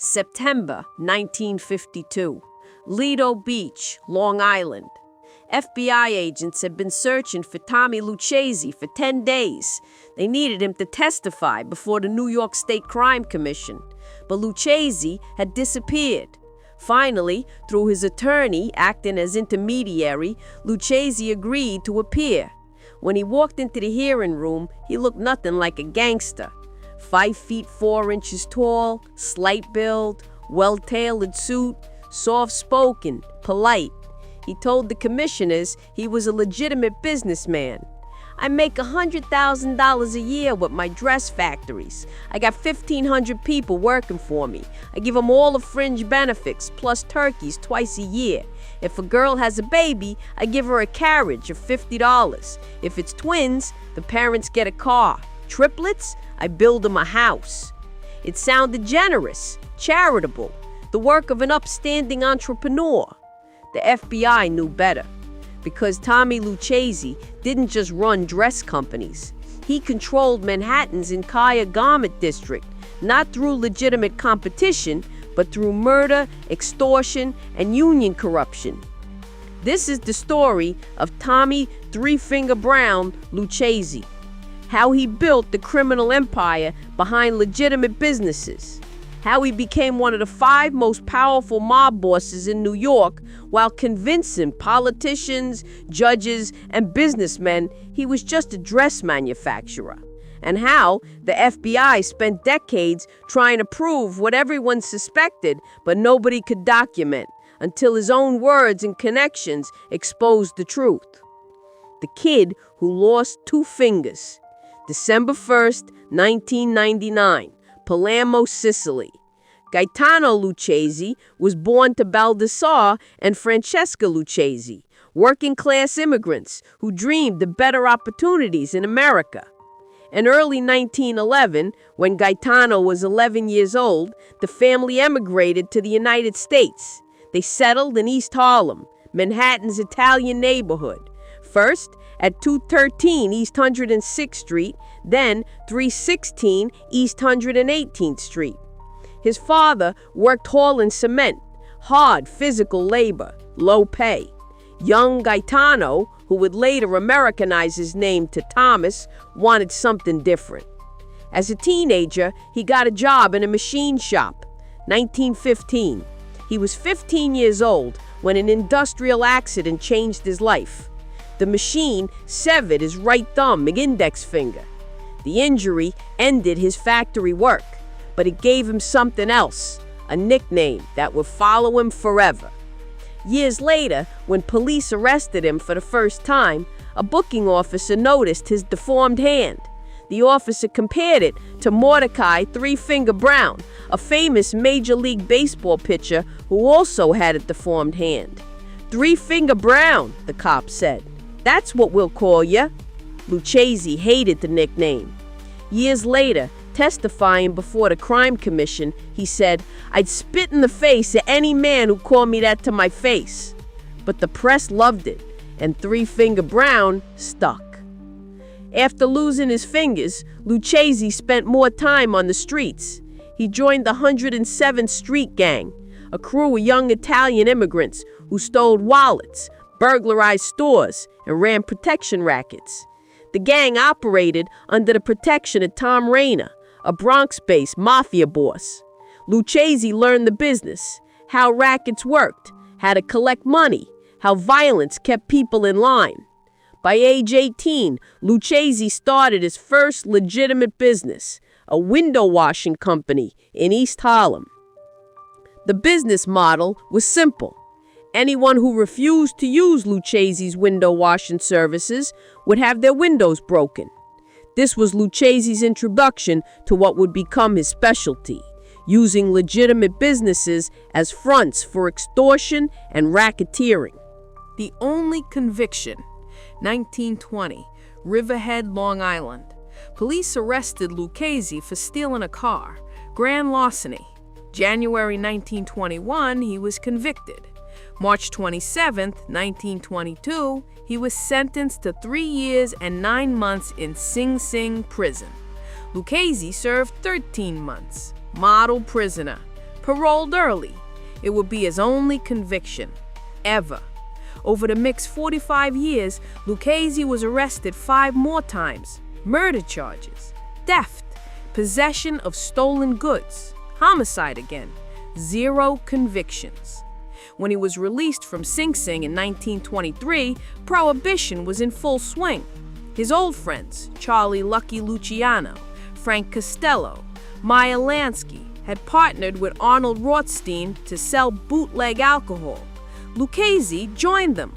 September 1952. Lido Beach, Long Island. FBI agents had been searching for Tommy Lucchese for 10 days. They needed him to testify before the New York State Crime Commission. But Lucchese had disappeared. Finally, through his attorney acting as intermediary, Lucchese agreed to appear. When he walked into the hearing room, he looked nothing like a gangster. 5 feet 4 inches tall, slight build, well-tailored suit, soft-spoken, polite. He told the commissioners he was a legitimate businessman. "I make $100,000 a year with my dress factories. I got 1,500 people working for me. I give them all the fringe benefits, plus turkeys twice a year. If a girl has a baby, I give her a carriage of $50. If it's twins, the parents get a car. Triplets, I build them a house." It sounded generous, charitable, the work of an upstanding entrepreneur. The FBI knew better, because Tommy Lucchese didn't just run dress companies. He controlled Manhattan's entire garment district, not through legitimate competition, but through murder, extortion, and union corruption. This is the story of Tommy Three-Finger Brown Lucchese, how he built the criminal empire behind legitimate businesses, how he became one of the 5 most powerful mob bosses in New York while convincing politicians, judges, and businessmen he was just a dress manufacturer, and how the FBI spent decades trying to prove what everyone suspected but nobody could document, until his own words and connections exposed the truth. The kid who lost 2 fingers. December 1st, 1999, Palermo, Sicily. Gaetano Lucchese was born to Baldassare and Francesca Lucchese, working-class immigrants who dreamed of better opportunities in America. In early 1911, when Gaetano was 11 years old, the family emigrated to the United States. They settled in East Harlem, Manhattan's Italian neighborhood. First, at 213 East 106th Street, then 316 East 118th Street. His father worked hauling cement, hard physical labor, low pay. Young Gaetano, who would later Americanize his name to Thomas, wanted something different. As a teenager, he got a job in a machine shop. 1915. He was 15 years old when an industrial accident changed his life. The machine severed his right thumb and index finger. The injury ended his factory work, but it gave him something else, a nickname that would follow him forever. Years later, when police arrested him for the first time, a booking officer noticed his deformed hand. The officer compared it to Mordecai Three-Finger Brown, a famous Major League Baseball pitcher who also had a deformed hand. "Three-Finger Brown," the cop said. "That's what we'll call you." Lucchese hated the nickname. Years later, testifying before the Crime Commission, he said, "I'd spit in the face of any man who called me that to my face." But the press loved it, and Three-Finger Brown stuck. After losing his fingers, Lucchese spent more time on the streets. He joined the 107th Street Gang, a crew of young Italian immigrants who stole wallets, burglarized stores, and ran protection rackets. The gang operated under the protection of Tom Rayner, a Bronx-based Mafia boss. Lucchese learned the business, how rackets worked, how to collect money, how violence kept people in line. By age 18, Lucchese started his first legitimate business, a window washing company in East Harlem. The business model was simple. Anyone who refused to use Lucchese's window washing services would have their windows broken. This was Lucchese's introduction to what would become his specialty, using legitimate businesses as fronts for extortion and racketeering. The only conviction, 1920, Riverhead, Long Island. Police arrested Lucchese for stealing a car, grand larceny. January 1921, he was convicted. March 27, 1922, he was sentenced to 3 years and 9 months in Sing Sing prison. Lucchese served 13 months. Model prisoner. paroled early. It would be his only conviction, ever. Over the mixed 45 years, Lucchese was arrested 5 more times. Murder charges, theft, possession of stolen goods, homicide again. 0 convictions. When he was released from Sing Sing in 1923, Prohibition was in full swing. His old friends, Charlie Lucky Luciano, Frank Costello, Meyer Lansky, had partnered with Arnold Rothstein to sell bootleg alcohol. Lucchese joined them.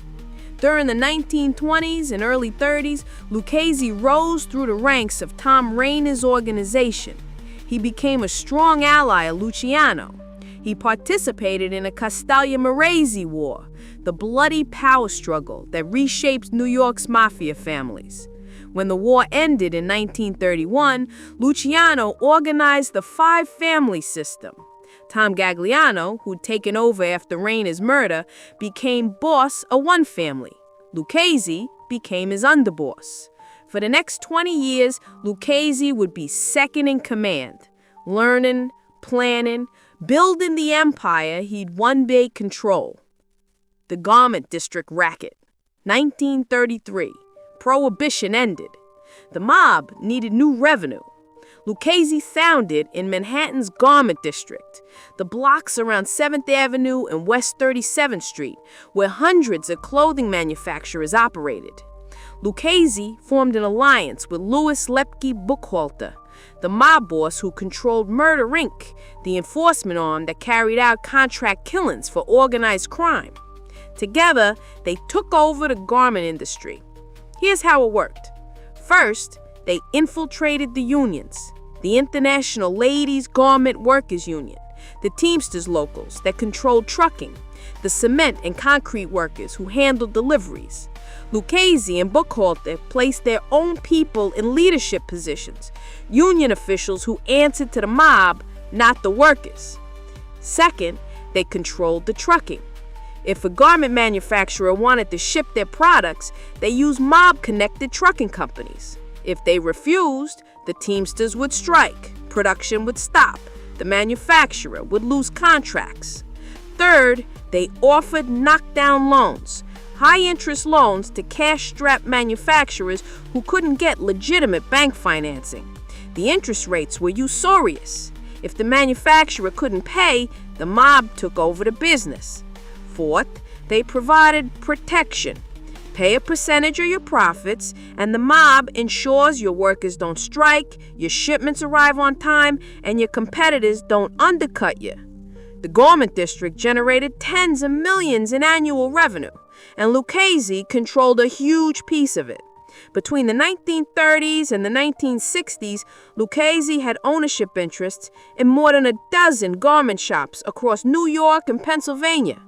During the 1920s and early 30s, Lucchese rose through the ranks of Tom Rainer's organization. He became a strong ally of Luciano. He participated in a Castelli-Marese War, the bloody power struggle that reshaped New York's Mafia families. When the war ended in 1931, Luciano organized the 5-family system. Tom Gagliano, who'd taken over after Rainer's murder, became boss of 1 family. Lucchese became his underboss. For the next 20 years, Lucchese would be second in command, learning, planning, building the empire he'd one day control. The Garment District Racket. 1933. Prohibition ended. The mob needed new revenue. Lucchese founded in Manhattan's Garment District, the blocks around 7th Avenue and West 37th Street, where hundreds of clothing manufacturers operated. Lucchese formed an alliance with Louis Lepke Buchhalter, the mob boss who controlled Murder Inc., the enforcement arm that carried out contract killings for organized crime. Together, they took over the garment industry. Here's how it worked. First, they infiltrated the unions, the International Ladies Garment Workers Union, the Teamsters locals that controlled trucking, the cement and concrete workers who handled deliveries. Lucchese and Buchhalter placed their own people in leadership positions, union officials who answered to the mob, not the workers. Second, they controlled the trucking. If a garment manufacturer wanted to ship their products, they used mob-connected trucking companies. If they refused, the Teamsters would strike, production would stop, the manufacturer would lose contracts. Third, they offered knockdown loans, high-interest loans to cash-strapped manufacturers who couldn't get legitimate bank financing. The interest rates were usurious. If the manufacturer couldn't pay, the mob took over the business. Fourth, they provided protection. Pay a percentage of your profits, and the mob ensures your workers don't strike, your shipments arrive on time, and your competitors don't undercut you. The Garment District generated tens of millions in annual revenue, and Lucchese controlled a huge piece of it. Between the 1930s and the 1960s, Lucchese had ownership interests in more than a dozen garment shops across New York and Pennsylvania.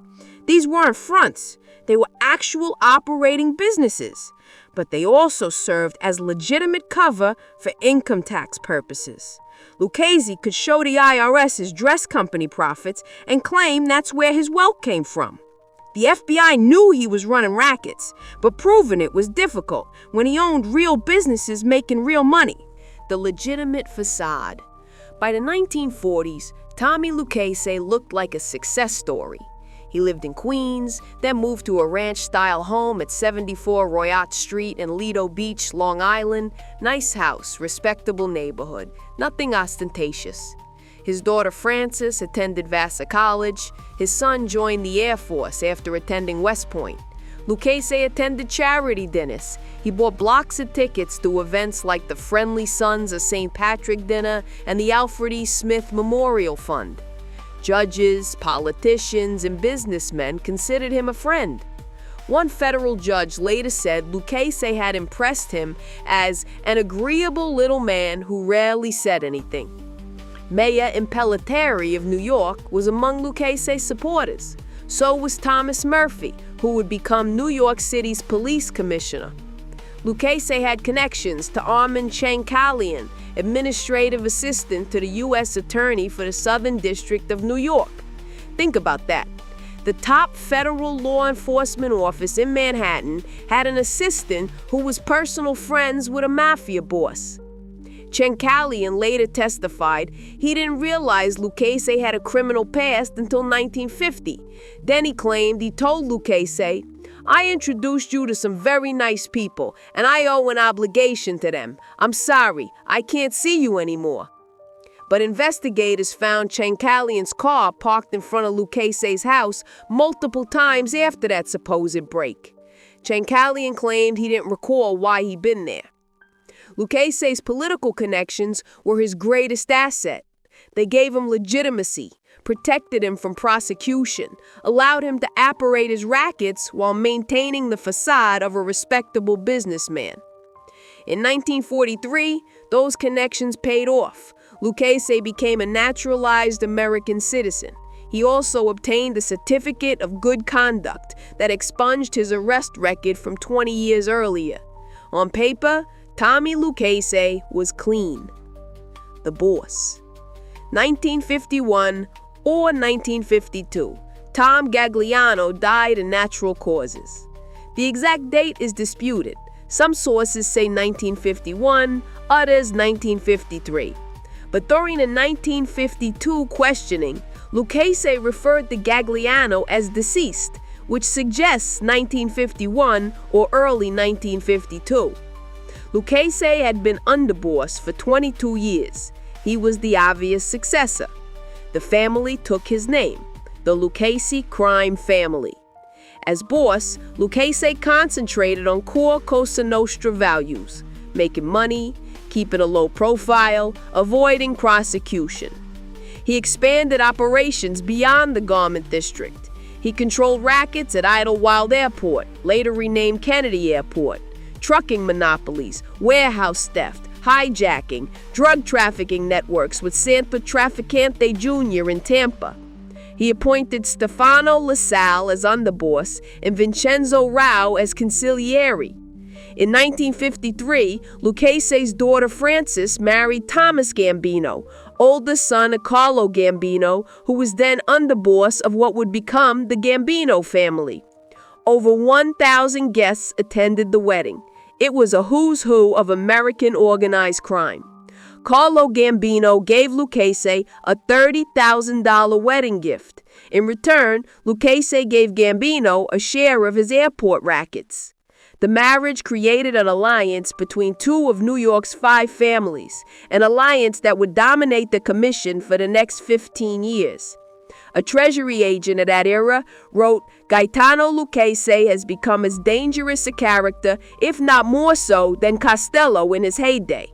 These weren't fronts. They were actual operating businesses, but they also served as legitimate cover for income tax purposes. Lucchese could show the IRS his dress company profits and claim that's where his wealth came from. The FBI knew he was running rackets, but proving it was difficult when he owned real businesses making real money. The legitimate facade. By the 1940s, Tommy Lucchese looked like a success story. He lived in Queens, then moved to a ranch-style home at 74 Royat Street in Lido Beach, Long Island. Nice house, respectable neighborhood, nothing ostentatious. His daughter Frances attended Vassar College. His son joined the Air Force after attending West Point. Lucchese attended charity dinners. He bought blocks of tickets to events like the Friendly Sons of St. Patrick Dinner and the Alfred E. Smith Memorial Fund. Judges, politicians, and businessmen considered him a friend. One federal judge later said Lucchese had impressed him as an agreeable little man who rarely said anything. Mayor Impellitteri of New York was among Lucchese's supporters. So was Thomas Murphy, who would become New York City's police commissioner. Lucchese had connections to Armand Chankalian, administrative assistant to the U.S. Attorney for the Southern District of New York. Think about that. The top federal law enforcement office in Manhattan had an assistant who was personal friends with a mafia boss. Cencalian later testified he didn't realize Lucchese had a criminal past until 1950. Then he claimed he told Lucchese, "I introduced you to some very nice people, and I owe an obligation to them. I'm sorry, I can't see you anymore." But investigators found Cencalian's car parked in front of Lucchese's house multiple times after that supposed break. Cencalian claimed he didn't recall why he'd been there. Lucchese's political connections were his greatest asset. They gave him legitimacy, protected him from prosecution, allowed him to operate his rackets while maintaining the facade of a respectable businessman. In 1943, those connections paid off. Lucchese became a naturalized American citizen. He also obtained a certificate of good conduct that expunged his arrest record from 20 years earlier. On paper, Tommy Lucchese was clean. The boss. 1951 or 1952, Tom Gagliano died of natural causes. The exact date is disputed. Some sources say 1951, others 1953. But during the 1952 questioning, Lucchese referred to Gagliano as deceased, which suggests 1951 or early 1952. Lucchese had been underboss for 22 years. He was the obvious successor. The family took his name, the Lucchese crime family. As boss, Lucchese concentrated on core Cosa Nostra values, making money, keeping a low profile, avoiding prosecution. He expanded operations beyond the garment district. He controlled rackets at Idlewild Airport, later renamed Kennedy Airport, trucking monopolies, warehouse theft, hijacking, drug trafficking networks with Sanpa Trafficante Jr. in Tampa. He appointed Stefano LaSalle as underboss and Vincenzo Rao as consigliere. In 1953, Lucchese's daughter Frances married Thomas Gambino, oldest son of Carlo Gambino, who was then underboss of what would become the Gambino family. Over 1,000 guests attended the wedding. It was a who's who of American organized crime. Carlo Gambino gave Lucchese a $30,000 wedding gift. In return, Lucchese gave Gambino a share of his airport rackets. The marriage created an alliance between two of New York's 5 families, an alliance that would dominate the commission for the next 15 years. A Treasury agent of that era wrote, "Gaetano Lucchese has become as dangerous a character, if not more so, than Costello in his heyday."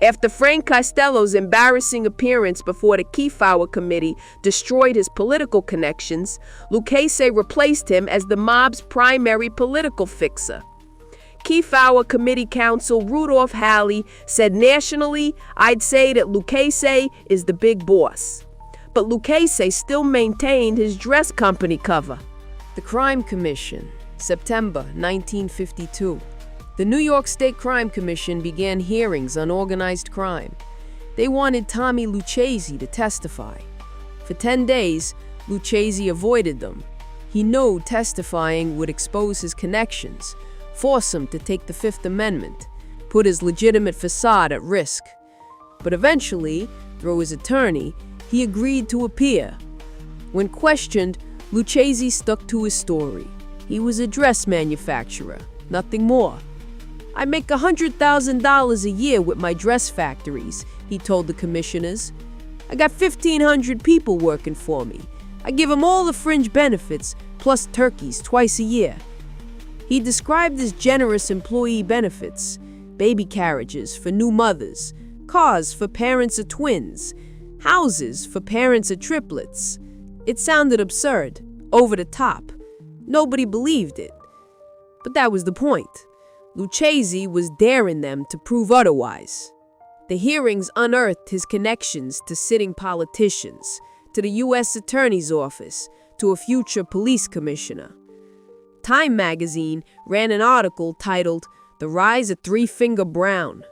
After Frank Costello's embarrassing appearance before the Kefauver Committee destroyed his political connections, Lucchese replaced him as the mob's primary political fixer. Kefauver Committee counsel Rudolph Halley said, "Nationally, I'd say that Lucchese is the big boss." But Lucchese still maintained his dress company cover. The Crime Commission, September 1952. The New York State Crime Commission began hearings on organized crime. They wanted Tommy Lucchese to testify. For 10 days, Lucchese avoided them. He knew testifying would expose his connections, force him to take the Fifth Amendment, put his legitimate facade at risk. But eventually, through his attorney, he agreed to appear. When questioned, Lucchese stuck to his story. He was a dress manufacturer, nothing more. "I make $100,000 a year with my dress factories," he told the commissioners. "I got 1,500 people working for me. I give them all the fringe benefits, plus turkeys twice a year." He described his generous employee benefits: baby carriages for new mothers, cars for parents of twins, houses for parents of triplets. It sounded absurd, over the top. Nobody believed it. But that was the point. Lucchese was daring them to prove otherwise. The hearings unearthed his connections to sitting politicians, to the U.S. Attorney's Office, to a future police commissioner. Time magazine ran an article titled "The Rise of Three Finger Brown."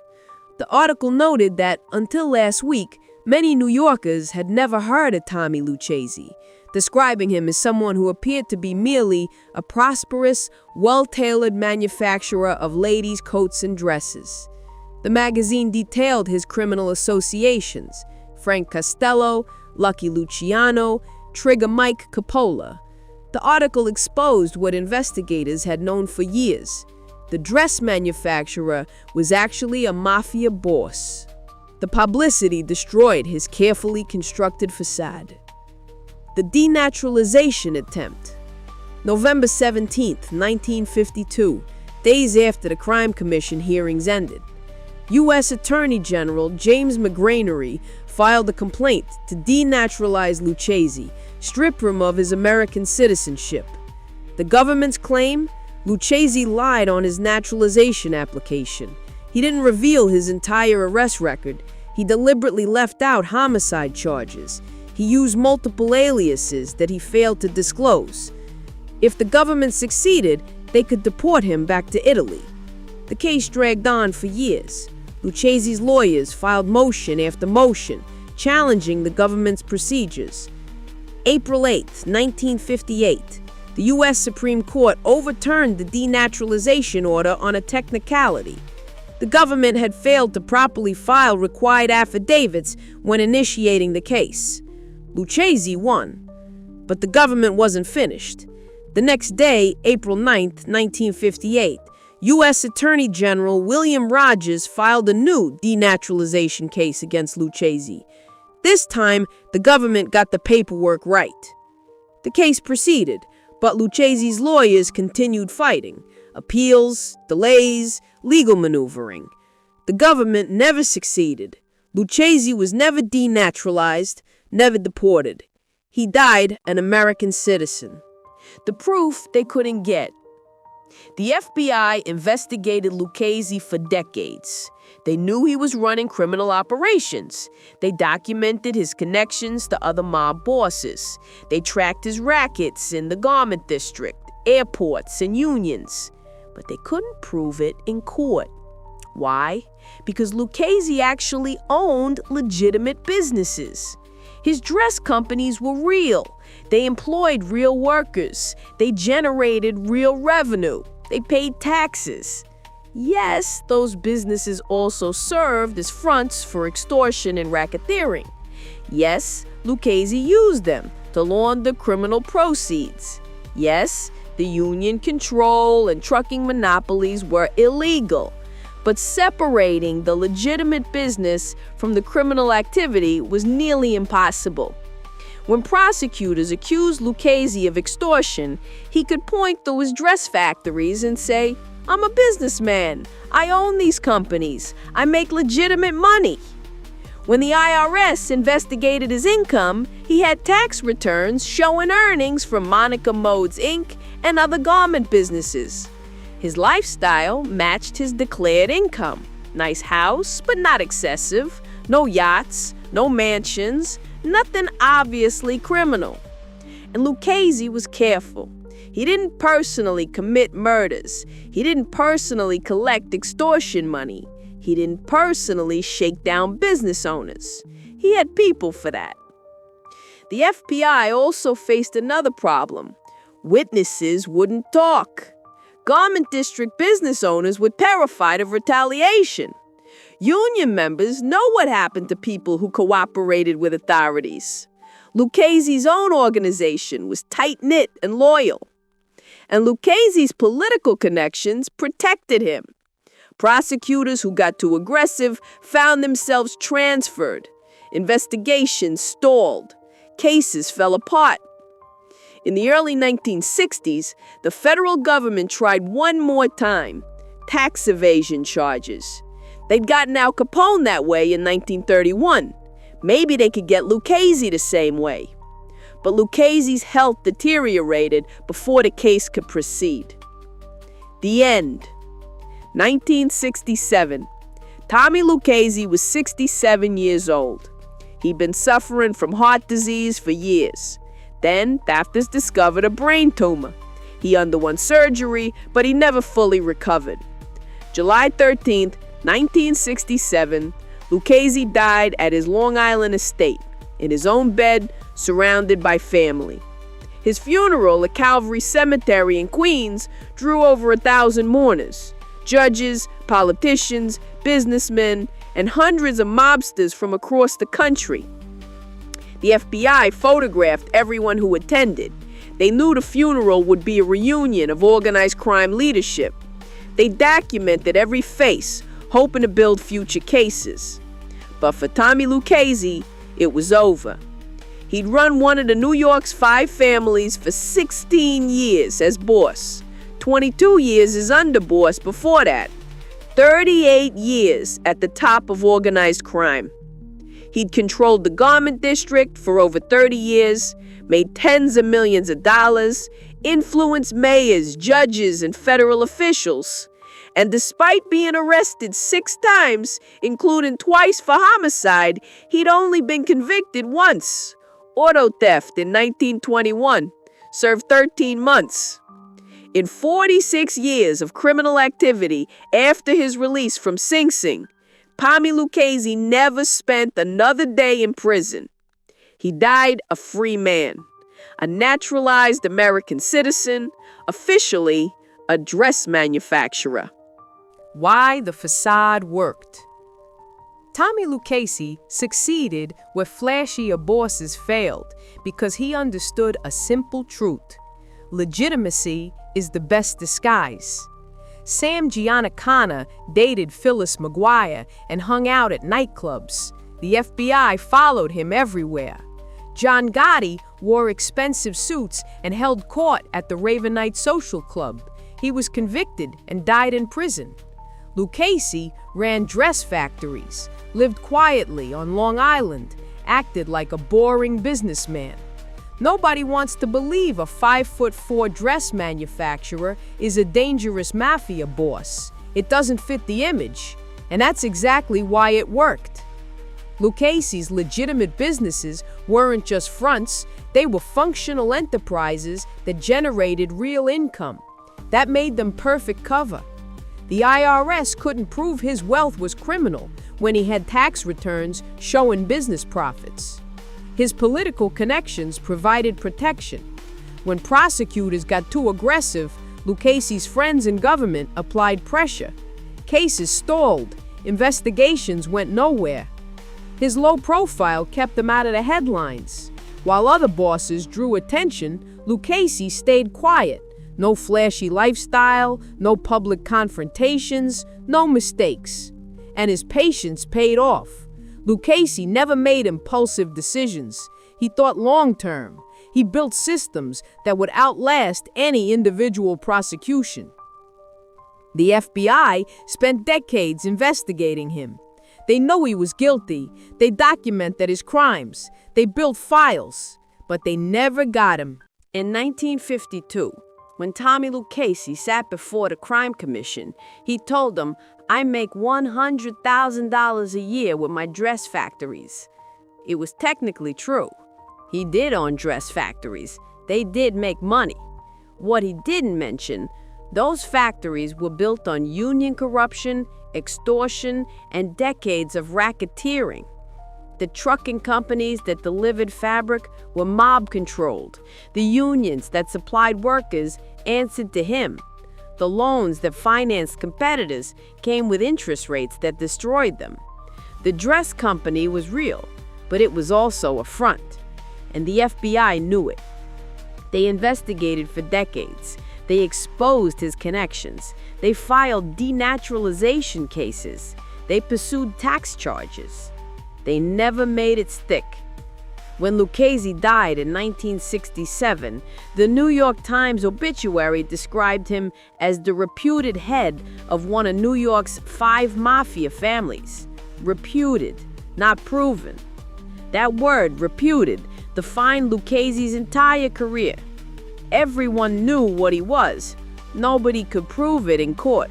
The article noted that, until last week, many New Yorkers had never heard of Tommy Lucchese, describing him as someone who appeared to be merely a prosperous, well-tailored manufacturer of ladies' coats and dresses. The magazine detailed his criminal associations: Frank Costello, Lucky Luciano, Trigger Mike Coppola. The article exposed what investigators had known for years. The dress manufacturer was actually a mafia boss. The publicity destroyed his carefully constructed facade. The denaturalization attempt. November 17, 1952, days after the Crime Commission hearings ended. U.S. Attorney General James McGranery filed a complaint to denaturalize Lucchese, strip him of his American citizenship. The government's claim? Lucchese lied on his naturalization application. He didn't reveal his entire arrest record. He deliberately left out homicide charges. He used multiple aliases that he failed to disclose. If the government succeeded, they could deport him back to Italy. The case dragged on for years. Lucchese's lawyers filed motion after motion, challenging the government's procedures. April 8, 1958, the U.S. Supreme Court overturned the denaturalization order on a technicality. The government had failed to properly file required affidavits when initiating the case. Lucchese won, but the government wasn't finished. The next day, April 9, 1958, U.S. Attorney General William Rogers filed a new denaturalization case against Lucchese. This time, the government got the paperwork right. The case proceeded, but Lucchese's lawyers continued fighting. Appeals, delays, legal maneuvering. The government never succeeded. Lucchese was never denaturalized, never deported. He died an American citizen. The proof they couldn't get. The FBI investigated Lucchese for decades. They knew he was running criminal operations. They documented his connections to other mob bosses. They tracked his rackets in the garment district, airports, and unions. But they couldn't prove it in court. Why? Because Lucchese actually owned legitimate businesses. His dress companies were real. They employed real workers. They generated real revenue. They paid taxes. Yes, those businesses also served as fronts for extortion and racketeering. Yes, Lucchese used them to launder criminal proceeds. Yes, the union control and trucking monopolies were illegal. But separating the legitimate business from the criminal activity was nearly impossible. When prosecutors accused Lucchese of extortion, he could point to his dress factories and say, "I'm a businessman. I own these companies. I make legitimate money." When the IRS investigated his income, he had tax returns showing earnings from Monica Modes Inc. and other garment businesses. His lifestyle matched his declared income. Nice house, but not excessive. No yachts, no mansions, nothing obviously criminal. And Lucchese was careful. He didn't personally commit murders. He didn't personally collect extortion money. He didn't personally shake down business owners. He had people for that. The FBI also faced another problem. Witnesses wouldn't talk. Garment district business owners were terrified of retaliation. Union members know what happened to people who cooperated with authorities. Lucchese's own organization was tight-knit and loyal. And Lucchese's political connections protected him. Prosecutors who got too aggressive found themselves transferred. Investigations stalled. Cases fell apart. In the early 1960s, the federal government tried one more time, tax evasion charges. They'd gotten Al Capone that way in 1931. Maybe they could get Lucchese the same way. But Lucchese's health deteriorated before the case could proceed. The end. 1967. Tommy Lucchese was 67 years old. He'd been suffering from heart disease for years. Then, doctors discovered a brain tumor. He underwent surgery, but he never fully recovered. July 13, 1967, Lucchese died at his Long Island estate, in his own bed, surrounded by family. His funeral at Calvary Cemetery in Queens drew over 1,000 mourners. judges, politicians, businessmen, and hundreds of mobsters from across the country. The FBI photographed everyone who attended. They knew the funeral would be a reunion of organized crime leadership. They documented every face, hoping to build future cases. But for Tommy Lucchese, it was over. He'd run one of the New York's 5 families for 16 years as boss, 22 years as underboss before that, 38 years at the top of organized crime. He'd controlled the garment district for over 30 years, made tens of millions of dollars, influenced mayors, judges, and federal officials. And despite being arrested 6 times, including twice for homicide, he'd only been convicted once. Auto theft in 1921, served 13 months. In 46 years of criminal activity after his release from Sing Sing, Tommy Lucchese never spent another day in prison. He died a free man, a naturalized American citizen, officially a dress manufacturer. Why the facade worked. Tommy Lucchese succeeded where flashier bosses failed because he understood a simple truth. Legitimacy is the best disguise. Sam Giancana dated Phyllis McGuire and hung out at nightclubs. The FBI followed him everywhere. John Gotti wore expensive suits and held court at the Raven Night Social Club. He was convicted and died in prison. Lucchese ran dress factories, lived quietly on Long Island, acted like a boring businessman. Nobody wants to believe a 5'4" dress manufacturer is a dangerous mafia boss. It doesn't fit the image, and that's exactly why it worked. Lucchese's legitimate businesses weren't just fronts, they were functional enterprises that generated real income. That made them perfect cover. The IRS couldn't prove his wealth was criminal when he had tax returns showing business profits. His political connections provided protection. When prosecutors got too aggressive, Lucchese's friends in government applied pressure. Cases stalled, investigations went nowhere. His low profile kept him out of the headlines. While other bosses drew attention, Lucchese stayed quiet. No flashy lifestyle, no public confrontations, no mistakes. And his patience paid off. Lucchese never made impulsive decisions. He thought long-term. He built systems that would outlast any individual prosecution. The FBI spent decades investigating him. They know he was guilty. They documented his crimes. They built files. But they never got him. In 1952, when Tommy Lucchese sat before the Crime Commission, he told them, "I make $100,000 a year with my dress factories." It was technically true. He did own dress factories. They did make money. What he didn't mention, those factories were built on union corruption, extortion, and decades of racketeering. The trucking companies that delivered fabric were mob-controlled. The unions that supplied workers answered to him. The loans that financed competitors came with interest rates that destroyed them. The dress company was real, but it was also a front, and the FBI knew it. They investigated for decades. They exposed his connections. They filed denaturalization cases. They pursued tax charges. They never made it stick. When Lucchese died in 1967, the New York Times obituary described him as the reputed head of one of New York's 5 mafia families. Reputed, not proven. That word, reputed, defined Lucchese's entire career. Everyone knew what he was. Nobody could prove it in court.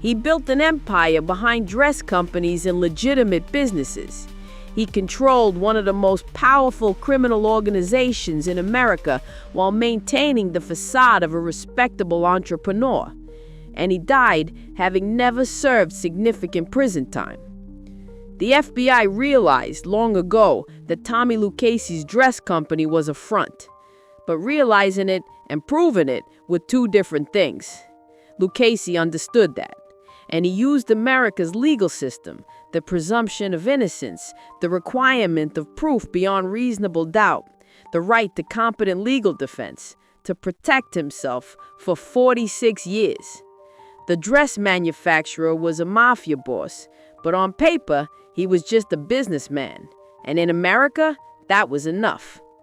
He built an empire behind dress companies and legitimate businesses. He controlled one of the most powerful criminal organizations in America while maintaining the facade of a respectable entrepreneur. And he died having never served significant prison time. The FBI realized long ago that Tommy Lucchese's dress company was a front. But realizing it and proving it were 2 different things. Lucchese understood that. And he used America's legal system, the presumption of innocence, the requirement of proof beyond reasonable doubt, the right to competent legal defense, to protect himself for 46 years. The dress manufacturer was a mafia boss, but on paper, he was just a businessman. And in America, that was enough.